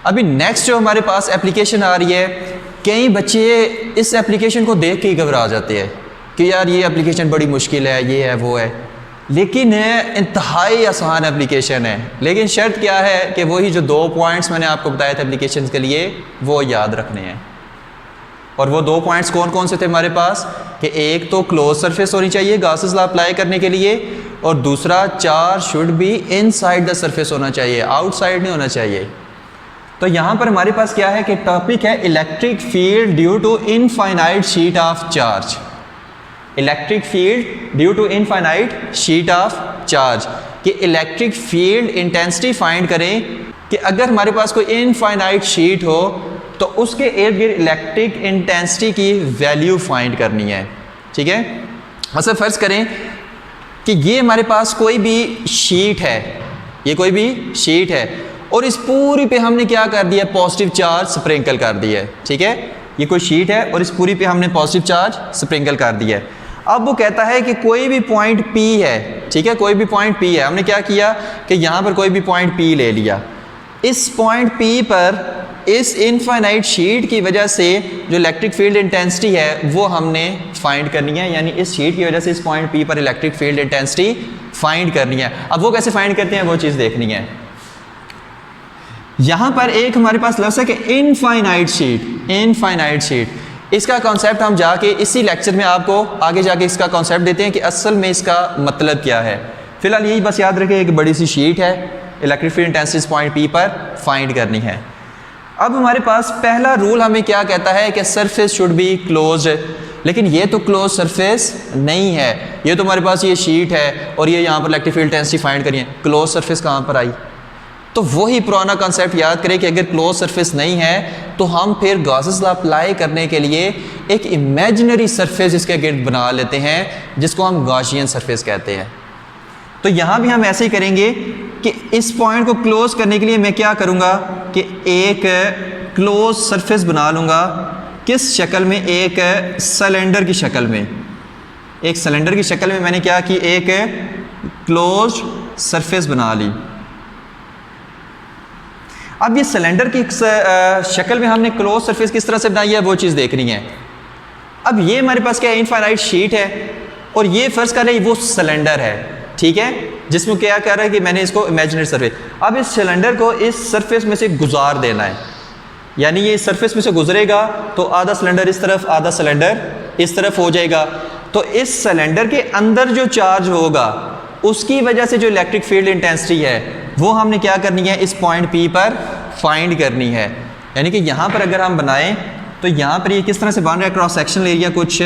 अभी नेक्स्ट जो हमारे पास एप्लीकेशन आ रही है, कई बच्चे इस एप्लीकेशन को देख के ही घबरा जाते हैं कि यार ये एप्लीकेशन बड़ी मुश्किल है, ये है वो है, लेकिन इंतहाई आसान एप्लीकेशन है। लेकिन शर्त क्या है कि वही जो 2 पॉइंट्स मैंने आपको बताए थे एप्लीकेशन के लिए, वो याद रखने हैं। और वो 2 पॉइंट्स कौन कौन से थे हमारे पास कि एक तो क्लोज सरफेस होनी चाहिए गॉसेस लॉ अप्लाई करने के लिए, और दूसरा charge should be inside the surface होना चाहिए, आउटसाइड नहीं होना चाहिए। तो यहाँ पर हमारे पास क्या है कि टॉपिक है electric field due to infinite sheet of charge. Electric field due to infinite sheet of charge कि इलेक्ट्रिक फील्ड इंटेंसिटी फाइंड करें कि अगर हमारे पास कोई इनफाइनाइट शीट हो तो उसके इर्द गिर्द इलेक्ट्रिक इंटेंसिटी की वैल्यू फाइंड करनी है। ठीक है, अच्छा फ़र्ज़ करें कि ये हमारे पास कोई भी शीट है, ये कोई भी शीट है और इस पूरी पे हमने क्या कर दिया, पॉजिटिव चार्ज स्प्रिंकल कर दिया है। ठीक है, ये कोई शीट है और इस पूरी पे हमने पॉजिटिव चार्ज स्प्रिंकल कर दिया है। अब वो कहता है कि कोई भी पॉइंट P है, ठीक है, कोई भी पॉइंट P है, हमने क्या किया कि यहाँ पर कोई भी पॉइंट P ले लिया। इस पॉइंट P पर इस इनफाइनाइट शीट की वजह से जो इलेक्ट्रिक फील्ड इंटेंसिटी है वो हमने फाइंड करनी है, यानी इस शीट की वजह से इस पॉइंट P पर इलेक्ट्रिक फील्ड इंटेंसिटी फाइंड करनी है। अब वो कैसे फाइंड करते हैं वो चीज़ देखनी है। यहाँ पर एक हमारे पास लफ्ज़ है कि इनफाइनाइट शीट, इनफाइनाइट शीट, इसका कॉन्सेप्ट हम जाके इसी लेक्चर में आपको आगे जाके इसका कॉन्सेप्ट देते हैं कि असल में इसका मतलब क्या है। फिलहाल यही बस याद रखें, एक बड़ी सी शीट है, electric field intensity point P पर फाइंड करनी है। अब हमारे पास पहला रूल हमें क्या कहता है कि सरफेस शुड बी क्लोज्ड, लेकिन ये तो क्लोज सरफेस नहीं है, ये तो हमारे पास ये शीट है और ये यहाँ पर इलेक्ट्रिक फील्ड इंटेंसिटी फाइंड करिए, क्लोज सरफेस कहाँ पर आई। तो वही पुराना कॉन्सेप्ट याद करें कि अगर क्लोज सरफेस नहीं है तो हम फिर गॉसेस लॉ अप्लाई करने के लिए एक इमेजिनरी सरफेस इसके गिर्द बना लेते हैं जिसको हम गॉसियन सरफेस कहते हैं। तो यहाँ भी हम ऐसे ही करेंगे कि इस पॉइंट को क्लोज करने के लिए मैं क्या करूँगा कि एक क्लोज सरफेस बना लूँगा। किस शक्ल में, एक सिलेंडर की शक्ल में, एक सिलेंडर की शक्ल में मैंने क्या की, एक क्लोज सरफेस बना ली। अब ये सिलेंडर की शक्ल में हमने क्लोज सरफेस किस तरह से बनाई है वो चीज़ देखनी है। अब ये हमारे पास क्या है, इनफाइनाइट शीट है और ये फर्ज कर रहे हैं वो सिलेंडर है, ठीक है, जिसमें क्या कह रहा है कि मैंने इसको इमेजिनरी सरफेस, अब इस सिलेंडर को इस सरफेस में से गुजार देना है, यानी ये इस सरफेस में से गुजरेगा तो आधा सिलेंडर इस तरफ, आधा सिलेंडर इस तरफ हो जाएगा। तो इस सिलेंडर के अंदर जो चार्ज होगा उसकी वजह से जो इलेक्ट्रिक फील्ड इंटेंसिटी है वो हमने क्या करनी है, इस पॉइंट P पर फाइंड करनी है। यानी कि यहाँ पर अगर हम बनाएं तो यहाँ पर ये किस तरह से बन रहा है, क्रॉस सेक्शनल एरिया कुछ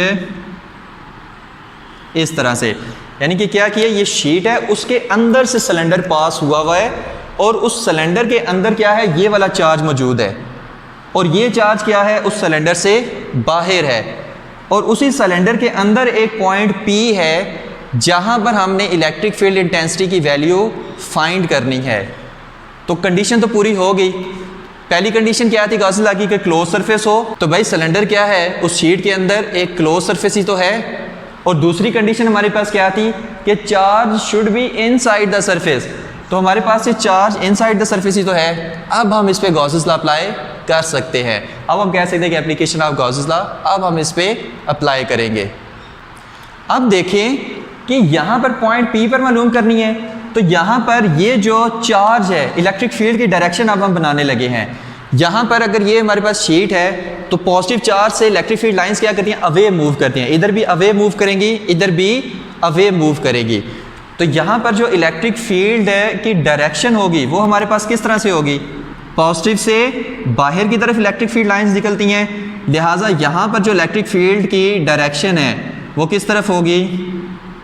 इस तरह से, यानी कि क्या किया, ये शीट है उसके अंदर से सिलेंडर पास हुआ है और उस सिलेंडर के अंदर क्या है, ये वाला चार्ज मौजूद है और ये चार्ज क्या है, उस सिलेंडर से बाहर है और उसी सिलेंडर के अंदर एक पॉइंट P है जहाँ पर हमने इलेक्ट्रिक फील्ड इंटेंसिटी की वैल्यू फाइंड करनी है। तो कंडीशन तो पूरी हो गई। पहली कंडीशन क्या थी गॉसेस लॉ की, कि क्लोज सरफेस हो, तो भाई सिलेंडर क्या है, उस शीट के अंदर एक क्लोज सरफेस ही तो है। और दूसरी कंडीशन हमारे पास क्या थी कि charge should be inside the surface, तो हमारे पास ये चार्ज इनसाइड द सरफेस ही तो है। अब हम इस पे गॉसेस लॉ अप्लाई कर सकते हैं। अब हम कह सकते हैं कि एप्लीकेशन ऑफ गॉसेस लॉ अब हम इस पे अप्लाई करेंगे। अब देखें कि यहाँ पर पॉइंट P पर मालूम करनी है, तो यहाँ पर ये जो चार्ज है, इलेक्ट्रिक फील्ड की डायरेक्शन अब हम बनाने लगे हैं। यहाँ पर अगर ये हमारे पास शीट है तो पॉजिटिव चार्ज से इलेक्ट्रिक फील्ड लाइंस क्या करती हैं, अवे मूव करती हैं, इधर भी अवे मूव करेंगी, इधर भी अवे मूव करेगी। तो यहाँ पर जो इलेक्ट्रिक फील्ड की डायरेक्शन होगी वो हमारे पास किस तरह से होगी, पॉजिटिव से बाहर की तरफ इलेक्ट्रिक फील्ड लाइन्स निकलती हैं, लिहाजा यहाँ पर जो इलेक्ट्रिक फील्ड की डायरेक्शन है वो किस तरफ होगी,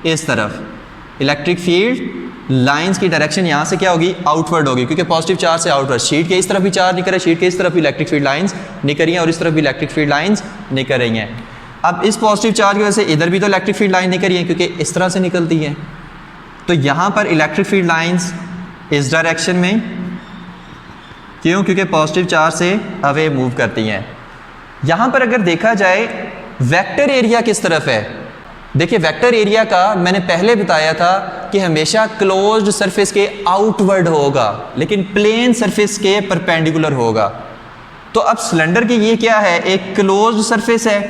इस तरफ। इलेक्ट्रिक फील्ड लाइंस की डायरेक्शन यहाँ से क्या होगी, आउटवर्ड होगी, क्योंकि पॉजिटिव चार्ज से आउटवर्ड। शीट के इस तरफ भी चार्ज निकल रहा है, शीट के इस तरफ भी इलेक्ट्रिक फील्ड लाइंस निकल रही हैं और इस तरफ भी इलेक्ट्रिक फील्ड लाइंस निकल रही हैं। अब इस पॉजिटिव चार्ज की वजह से इधर भी तो इलेक्ट्रिक फील्ड लाइन निकल रही है क्योंकि इस तरह से निकलती है। तो यहाँ पर इलेक्ट्रिक फील्ड लाइंस इस डायरेक्शन में, क्यों, क्योंकि पॉजिटिव चार्ज से अवे मूव करती हैं। यहाँ पर अगर देखा जाए वेक्टर एरिया किस तरफ है, देखिए वेक्टर एरिया का मैंने पहले बताया था कि हमेशा क्लोज्ड सरफेस के आउटवर्ड होगा लेकिन प्लेन सरफेस के परपेंडिकुलर होगा। तो अब सिलेंडर की ये क्या है, एक क्लोज्ड सरफेस है,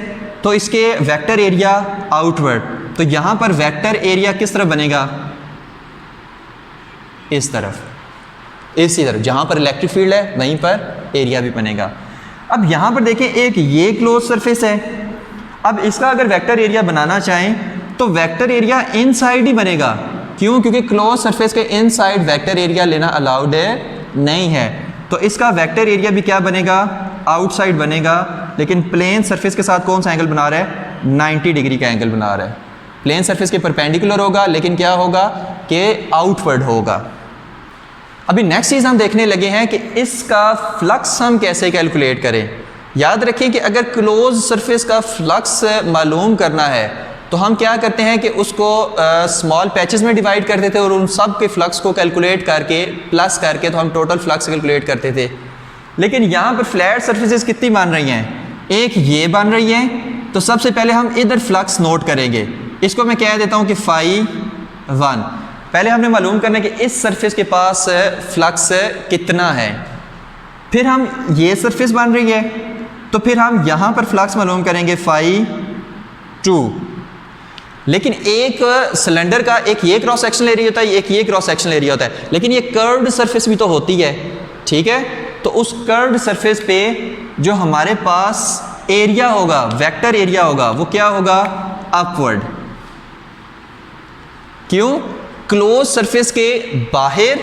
तो इसके वेक्टर एरिया आउटवर्ड, तो यहां पर वेक्टर एरिया किस तरफ बनेगा, इस तरफ, इसी तरफ, जहां पर इलेक्ट्रिक फील्ड है वहीं पर एरिया भी बनेगा। अब यहां पर देखें एक ये क्लोज सरफेस है, अब इसका अगर वेक्टर एरिया बनाना चाहें तो वेक्टर एरिया इनसाइड ही बनेगा। क्यों? क्योंकि क्लोज सरफेस के इनसाइड वेक्टर एरिया लेना अलाउड नहीं है, तो इसका वेक्टर एरिया भी क्या बनेगा, आउटसाइड बनेगा। लेकिन प्लेन सरफेस के साथ कौन सा एंगल बना रहा है, 90 डिग्री का एंगल बना रहा है। प्लेन सरफेस के परपेंडिकुलर होगा लेकिन क्या होगा कि आउटवर्ड होगा। अभी नेक्स्ट चीज़ हम देखने लगे हैं कि इसका फ्लक्स हम कैसे कैलकुलेट करें। याद रखें कि अगर क्लोज सरफेस का फ्लक्स मालूम करना है तो हम क्या करते हैं कि उसको स्मॉल पैचेस में डिवाइड करते थे और उन सब के फ्लक्स को कैलकुलेट करके प्लस करके तो हम टोटल फ्लक्स कैलकुलेट करते थे। लेकिन यहाँ पर फ्लैट सरफेसेस कितनी बन रही हैं, एक ये बन रही हैं, तो सबसे पहले हम इधर फ्लक्स नोट करेंगे। इसको मैं कह देता हूँ कि φ1। पहले हमने मालूम करना है कि इस सरफेस के पास फ्लक्स कितना है, फिर हम ये सरफेस बन रही है तो फिर हम यहाँ पर फ्लक्स मालूम करेंगे φ2। लेकिन एक सिलेंडर का एक ये क्रॉस सेक्शनल एरिया होता है, एक ये क्रॉस सेक्शनल एरिया होता है, लेकिन ये कर्व्ड सरफेस भी तो होती है, ठीक है। तो उस कर्व्ड सरफेस पे जो हमारे पास एरिया होगा, वेक्टर एरिया होगा, वो क्या होगा, अपवर्ड। क्यों? क्लोज सरफेस के बाहर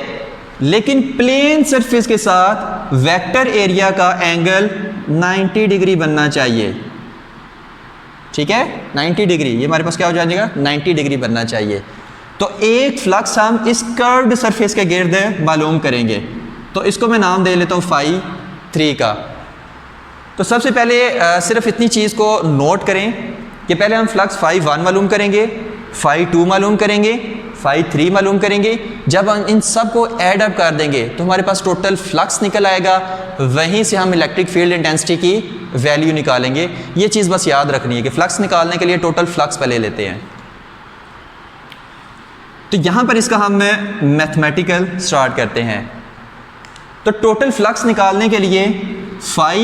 लेकिन प्लेन सरफेस के साथ वेक्टर एरिया का एंगल 90 डिग्री बनना चाहिए, ठीक है। 90 डिग्री, ये हमारे पास क्या हो जाएगा, 90 डिग्री बनना चाहिए। तो एक फ्लक्स हम इस कर्व्ड सरफेस के गिर्द मालूम करेंगे, तो इसको मैं नाम दे लेता हूँ φ3 का। तो सबसे पहले सिर्फ इतनी चीज़ को नोट करें कि पहले हम फ्लक्स φ1 मालूम करेंगे, φ2 मालूम करेंगे, φ3 मालूम करेंगे। जब हम इन सब को ऐड अप कर देंगे तो हमारे पास टोटल फ्लक्स निकल आएगा, वहीं से हम इलेक्ट्रिक फील्ड इंटेंसिटी की वैल्यू निकालेंगे। ये चीज़ बस याद रखनी है कि फ्लक्स निकालने के लिए टोटल फ्लक्स पहले लेते हैं। तो यहाँ पर इसका हम मैथमेटिकल स्टार्ट करते हैं। तो टोटल फ्लक्स निकालने के लिए φe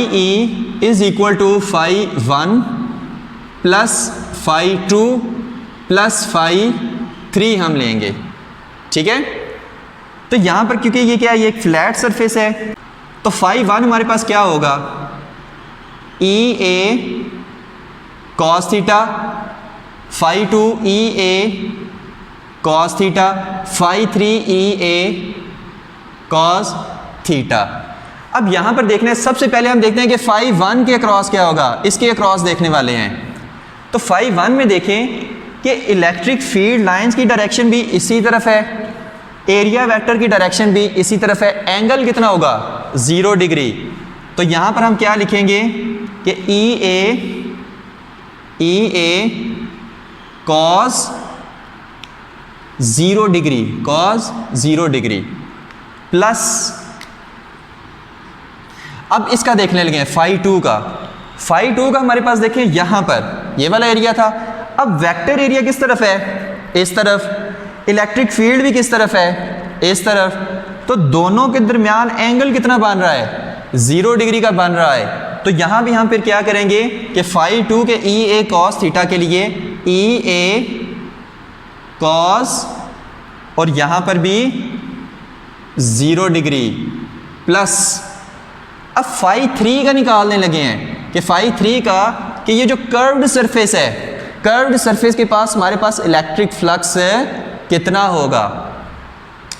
is equal to φ1 plus φ2 plus φ3 हम लेंगे, ठीक है। तो यहाँ पर क्योंकि ये क्या है, ये एक फ्लैट सरफेस है, तो φ1 हमारे पास क्या होगा, EA cos theta, φ2 EA cos theta, φ3 EA cos theta. अब यहां पर देखना है, सबसे पहले हम देखते हैं कि φ1 के अक्रॉस क्या होगा, इसके अक्रॉस देखने वाले हैं। तो φ1 में देखें कि इलेक्ट्रिक फील्ड लाइंस की डायरेक्शन भी इसी तरफ है, एरिया वेक्टर की डायरेक्शन भी इसी तरफ है, एंगल कितना होगा, 0 डिग्री। तो यहां पर हम क्या लिखेंगे कि EA cos 0 degree, cos 0 degree plus, अब इसका देखने लगे φ2 का। φ2 का हमारे पास देखें यहां पर ये वाला एरिया था, अब वेक्टर एरिया किस तरफ है, इस तरफ, इलेक्ट्रिक फील्ड भी किस तरफ है, इस तरफ, तो दोनों के दरमियान एंगल कितना बन रहा है, 0 डिग्री का बन रहा है। तो यहां भी हम फिर क्या करेंगे कि φ2 के EA cos थीटा के लिए EA cos और यहां पर भी 0 डिग्री प्लस, अब φ3 का निकालने लगे हैं कि φ3 का कि ये जो कर्व्ड सरफेस है, कर्व्ड सरफेस के पास हमारे पास इलेक्ट्रिक फ्लक्स कितना होगा।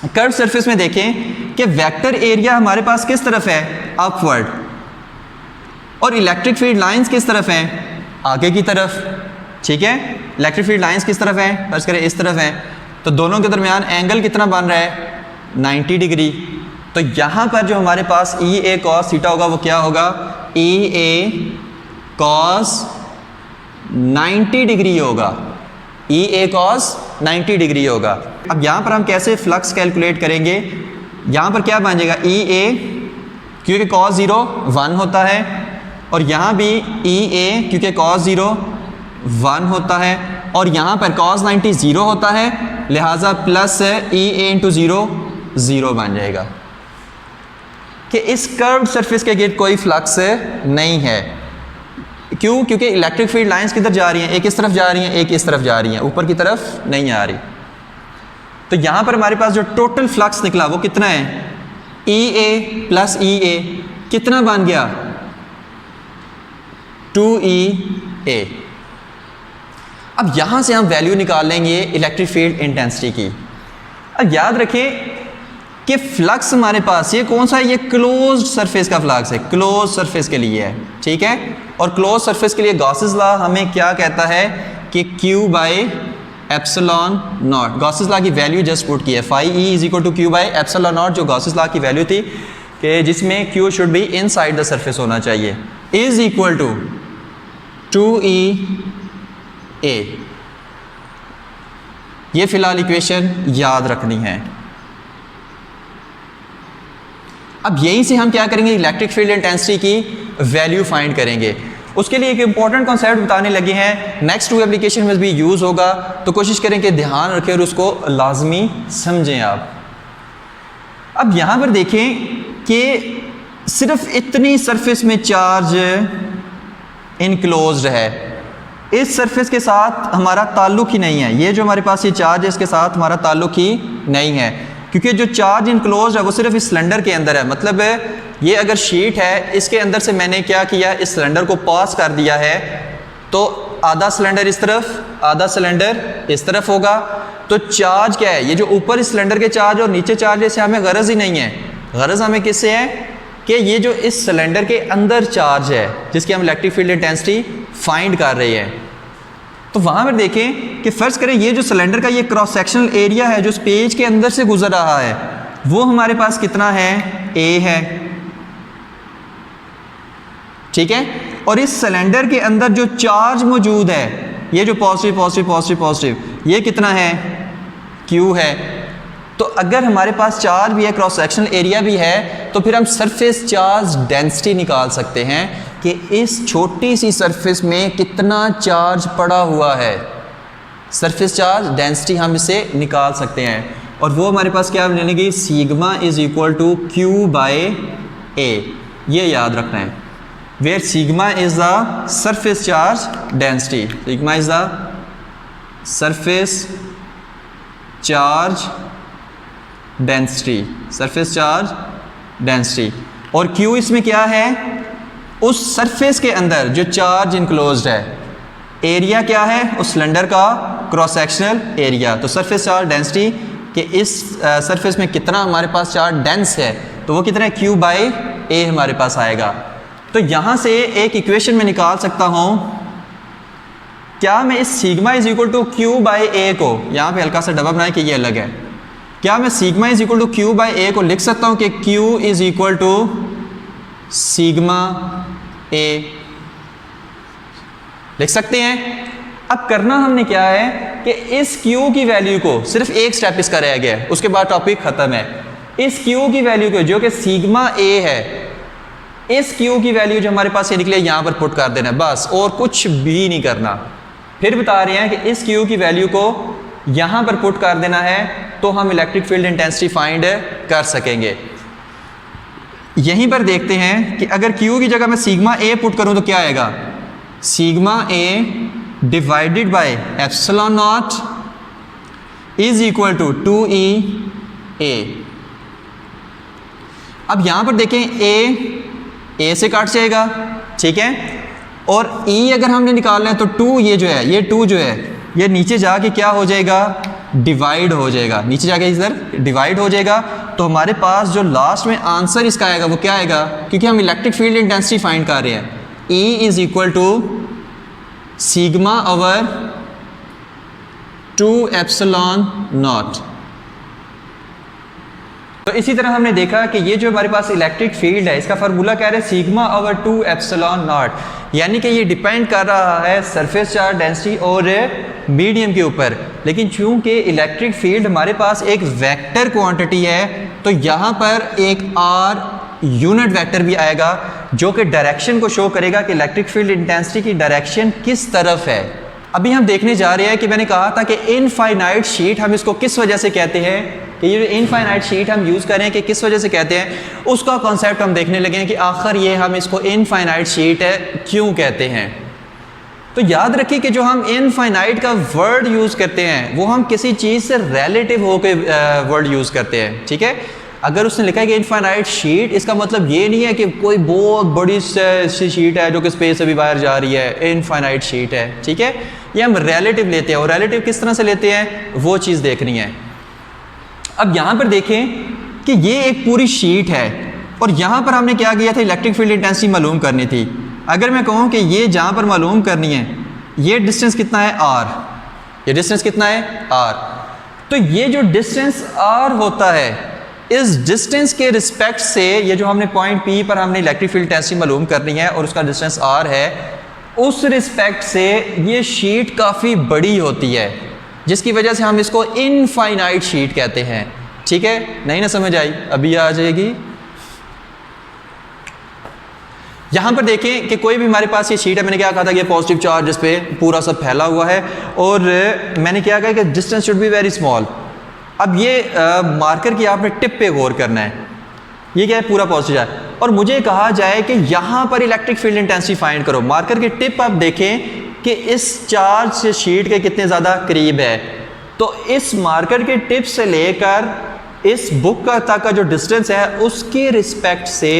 कर्व्ड सरफेस में देखें कि वेक्टर एरिया हमारे पास किस तरफ है, अपवर्ड, और इलेक्ट्रिक फील्ड लाइंस किस तरफ हैं, आगे की तरफ, ठीक है। इलेक्ट्रिक फील्ड लाइंस किस तरफ हैं, फर्ज करें इस तरफ हैं, तो दोनों के दरमियान एंगल कितना बन रहा है, 90 डिग्री। तो यहाँ पर जो हमारे पास EA cos थीटा होगा वो क्या होगा, EA cos 90 डिग्री होगा, EA cos 90 डिग्री होगा। अब यहाँ पर हम कैसे फ्लक्स कैलकुलेट करेंगे, यहाँ पर क्या बन जाएगा, EA, क्योंकि cos 0 1 होता है, और यहाँ भी EA क्योंकि cos 0 1 होता है, और यहाँ पर cos 90 0 होता है, लिहाजा प्लस ई ए इंटू 0 0 बन जाएगा कि इस कर्व्ड सरफेस के गिर्द कोई फ्लक्स नहीं है। क्यों? क्योंकि इलेक्ट्रिक फील्ड लाइंस किधर जा रही हैं, एक इस तरफ जा रही हैं, एक इस तरफ जा रही हैं, ऊपर की तरफ नहीं आ रही। तो यहाँ पर हमारे पास जो टोटल फ्लक्स निकला वो कितना है, ई ए प्लस ई ए कितना बन गया, 2E A। अब यहाँ से हम वैल्यू निकाल लेंगे इलेक्ट्रिक फील्ड इंटेंसिटी की। अब याद रखें कि फ्लक्स हमारे पास ये कौन सा है, ये क्लोज्ड सरफेस का फ्लक्स है, क्लोज सरफेस के लिए है, ठीक है। और क्लोज सरफेस के लिए गॉसेस लॉ हमें क्या कहता है कि Q by epsilon not, Gauss's law की वैल्यू जस्ट पुट की है, phi E is equal to Q by epsilon not, जो गॉसेस लॉ की वैल्यू थी कि जिसमें Q should be inside the surface होना चाहिए, इज इक्वल टू 2EA। ये फिलहाल इक्वेशन याद रखनी है। अब यहीं से हम क्या करेंगे, इलेक्ट्रिक फील्ड इंटेंसिटी की वैल्यू फाइंड करेंगे। उसके लिए एक इंपॉर्टेंट कॉन्सेप्ट बताने लगे हैं, नेक्स्ट 2 एप्लीकेशन में भी यूज़ होगा, तो कोशिश करें कि ध्यान रखें और उसको लाजमी समझें आप। अब यहाँ पर देखें कि सिर्फ इतनी सरफेस में चार्ज इनक्लोज्ड है, इस सरफेस के साथ हमारा ताल्लुक ही नहीं है, ये जो हमारे पास ये चार्ज है इसके साथ हमारा ताल्लुक ही नहीं है, क्योंकि जो चार्ज इनक्लोज्ड है वो सिर्फ इस सिलेंडर के अंदर है। मतलब ये अगर शीट है, इसके अंदर से मैंने क्या किया, इस सिलेंडर को पास कर दिया है, तो आधा सिलेंडर इस तरफ, आधा सिलेंडर इस तरफ होगा। तो चार्ज क्या है, ये जो ऊपर इस सिलेंडर के चार्ज और नीचे चार्ज, से हमें गरज ही नहीं है। गरज हमें किससे है कि ये जो इस सिलेंडर के अंदर चार्ज है जिसकी हम इलेक्ट्रिक फील्ड इंटेंसिटी फाइंड कर रहे हैं। तो वहाँ पर देखें कि फ़र्ज़ करें ये जो सिलेंडर का ये क्रॉस सेक्शनल एरिया है जो इस पेज के अंदर से गुजर रहा है, वो हमारे पास कितना है, A है, ठीक है। और इस सिलेंडर के अंदर जो चार्ज मौजूद है, ये जो पॉजिटिव पॉजिटिव पॉजिटिव पॉजिटिव, ये कितना है, Q है। तो अगर हमारे पास चार्ज भी है, क्रॉस सेक्शनल एरिया भी है, तो फिर हम सरफेस चार्ज डेंसिटी निकाल सकते हैं कि इस छोटी सी सरफेस में कितना चार्ज पड़ा हुआ है। सरफेस चार्ज डेंसिटी हम इसे निकाल सकते हैं, और वो हमारे पास क्या बनेगी, sigma is equal to Q by A। ये याद रखना है, where sigma is the surface charge density, sigma is the surface charge density, surface charge density, और Q इसमें क्या है, उस सरफेस के अंदर जो चार्ज इनक्लोज्ड है, एरिया क्या है, उस सिलेंडर का क्रॉस सेक्शनल एरिया। तो सरफेस चार्ज डेंसिटी कि इस सरफेस में कितना हमारे पास चार्ज डेंस है, तो वो कितना है, Q बाई A हमारे पास आएगा। तो यहाँ से एक इक्वेशन में निकाल सकता हूँ, क्या मैं इस sigma is equal to Q by A को, यहाँ पे हल्का सा डबा बनाए कि ये अलग है, क्या मैं sigma is equal to Q by A को लिख सकता हूँ कि Q is equal to sigma A, लिख सकते हैं। अब करना हमने क्या है कि इस Q की वैल्यू को, सिर्फ एक स्टेप इसका रह गया है, उसके बाद टॉपिक खत्म है। इस Q की वैल्यू को जो कि सिग्मा A है, इस Q की वैल्यू जो हमारे पास ये निकले यहाँ पर पुट कर देना है बस, और कुछ भी नहीं करना। फिर बता रहे हैं कि इस Q की वैल्यू को यहाँ पर पुट कर देना है, तो हम इलेक्ट्रिक फील्ड इंटेंसिटी फाइंड कर सकेंगे। यहीं पर देखते हैं कि अगर Q की जगह मैं सिग्मा A पुट करूँ तो क्या आएगा, sigma A divided by epsilon not is equal to 2EA। अब यहाँ पर देखें A से काट जाएगा, ठीक है, और E अगर हमने निकालना है तो 2 ये जो है, ये 2 जो है ये नीचे जाके क्या हो जाएगा, डिवाइड हो जाएगा, नीचे जाके इधर डिवाइड हो जाएगा। तो हमारे पास जो लास्ट में आंसर इसका आएगा वो क्या आएगा, क्योंकि हम इलेक्ट्रिक फील्ड इंटेंसिटी फाइंड कर रहे हैं, E is equal to sigma over 2 epsilon not. तो इसी तरह हमने देखा कि ये जो हमारे पास इलेक्ट्रिक फील्ड है, इसका फार्मूला कह रहे हैं सिग्मा ओवर 2 एप्सिलॉन नॉट, यानी कि ये डिपेंड कर रहा है सरफेस चार्ज डेंसिटी और मीडियम के ऊपर। लेकिन चूंकि इलेक्ट्रिक फील्ड हमारे पास एक वेक्टर क्वांटिटी है, तो यहाँ पर एक R यूनिट वेक्टर भी आएगा जो कि डायरेक्शन को शो करेगा कि इलेक्ट्रिक फील्ड इंटेंसिटी की डायरेक्शन किस तरफ है। अभी हम देखने जा रहे हैं कि मैंने कहा था कि इनफाइनाइट शीट हम इसको किस वजह से कहते हैं, कि ये जो इनफाइनाइट शीट हम यूज़ करें कि किस वजह से कहते हैं, उसका कॉन्सेप्ट हम देखने लगे हैं कि आखिर ये हम इसको इनफाइनाइट शीट है क्यों कहते हैं। तो याद रखिए कि जो हम इनफाइनाइट का वर्ड यूज़ करते हैं वो हम किसी चीज़ से रिलेटिव होकर वर्ड यूज़ करते हैं, ठीक है। अगर उसने लिखा है कि इनफाइनाइट शीट, इसका मतलब ये नहीं है कि कोई बहुत बड़ी सी शीट है जो कि स्पेस से भी बाहर जा रही है, इनफाइनाइट शीट है, ठीक है। ये हम रिलेटिव लेते हैं, और रिलेटिव किस तरह से लेते हैं वो चीज़ देखनी है। अब यहाँ पर देखें कि ये एक पूरी शीट है और यहाँ पर हमने क्या किया था, इलेक्ट्रिक फील्ड इंटेंसिटी मालूम करनी थी। अगर मैं कहूँ कि ये जहाँ पर मालूम करनी है, ये डिस्टेंस कितना है r, ये डिस्टेंस कितना है r, तो ये जो डिस्टेंस r होता है, इस डिस्टेंस के रिस्पेक्ट से ये जो हमने पॉइंट P पर हमने इलेक्ट्रिक फील्ड इंटेंसिटी मालूम करनी है और उसका डिस्टेंस r है, उस रिस्पेक्ट से ये शीट काफ़ी बड़ी होती है, जिसकी वजह से हम इसको इनफाइनाइट शीट कहते हैं, ठीक है। नहीं ना समझ आई, अभी आ जाएगी। यहाँ पर देखें कि कोई भी हमारे पास ये शीट है, मैंने क्या कहा था कि ये पॉजिटिव चार्ज इस पर पूरा सब फैला हुआ है, और मैंने क्या कहा कि distance should be very small. अब ये मार्कर की आपने टिप पे गौर करना है, ये क्या है, पूरा पॉजिटिव है, और मुझे कहा जाए कि यहाँ पर इलेक्ट्रिक फील्ड इंटेंसिटी फाइंड करो। मार्कर की टिप आप देखें कि इस चार्ज से शीट के कितने ज़्यादा करीब है, तो इस मार्कर के टिप से लेकर इस बुक का तक का जो डिस्टेंस है उसके रिस्पेक्ट से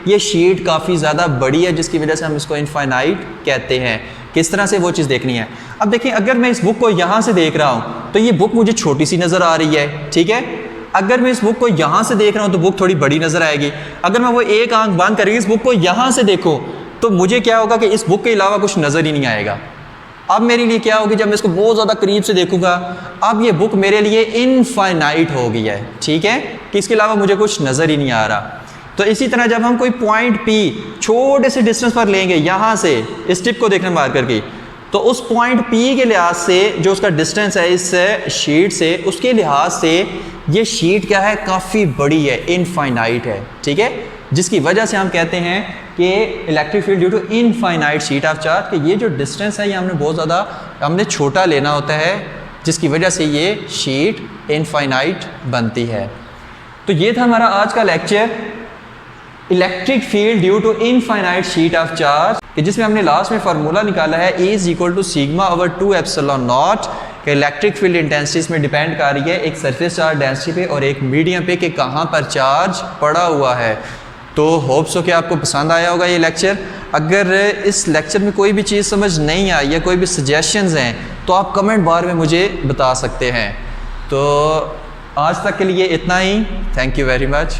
ये शीट काफ़ी ज़्यादा बड़ी है, जिसकी वजह से हम इसको इनफाइनाइट कहते हैं। किस तरह से वो चीज़ देखनी है। अब देखिए, अगर मैं इस बुक को यहाँ से देख रहा हूँ तो ये बुक मुझे छोटी सी नज़र आ रही है, ठीक है। अगर मैं इस बुक को यहाँ से देख रहा हूँ तो बुक थोड़ी बड़ी नज़र आएगी। अगर मैं वो एक आंख बंद करके इस बुक को यहाँ से देखूँ तो मुझे क्या होगा कि इस बुक के अलावा कुछ नज़र ही नहीं आएगा। अब मेरे लिए क्या होगी, जब मैं इसको बहुत ज़्यादा करीब से देखूंगा, अब ये बुक मेरे लिए इनफाइनाइट हो गई है, ठीक है, कि इसके अलावा मुझे कुछ नज़र ही नहीं आ रहा। तो इसी तरह जब हम कोई पॉइंट P छोटे से डिस्टेंस पर लेंगे, यहाँ से इस टिप को देखना मार्कर की, तो उस पॉइंट P के लिहाज से जो उसका डिस्टेंस है इस शीट से, उसके लिहाज से ये शीट क्या है, काफ़ी बड़ी है, इनफाइनाइट है, ठीक है, जिसकी वजह से हम कहते हैं कि electric field due to infinite sheet of charge, कि ये जो डिस्टेंस है ये हमने छोटा लेना होता है, जिसकी वजह से ये शीट इनफाइनाइट बनती है। तो ये था हमारा आज का lecture, electric field due to infinite sheet of charge, कि जिसमें हमने लास्ट में फार्मूला निकाला है E is equal to sigma over 2 epsilon not, कि इलेक्ट्रिक फील्ड इंटेंसिटी में डिपेंड कर रही है एक सरफेस चार्ज डेंसिटी पे और एक मीडियम पे कि कहाँ पर चार्ज पड़ा हुआ है। तो होप सो कि आपको पसंद आया होगा ये लेक्चर। अगर इस लेक्चर में कोई भी चीज़ समझ नहीं आई या कोई भी सजेशंस हैं तो आप कमेंट बार में मुझे बता सकते हैं। तो आज तक के लिए इतना ही, थैंक यू वेरी मच।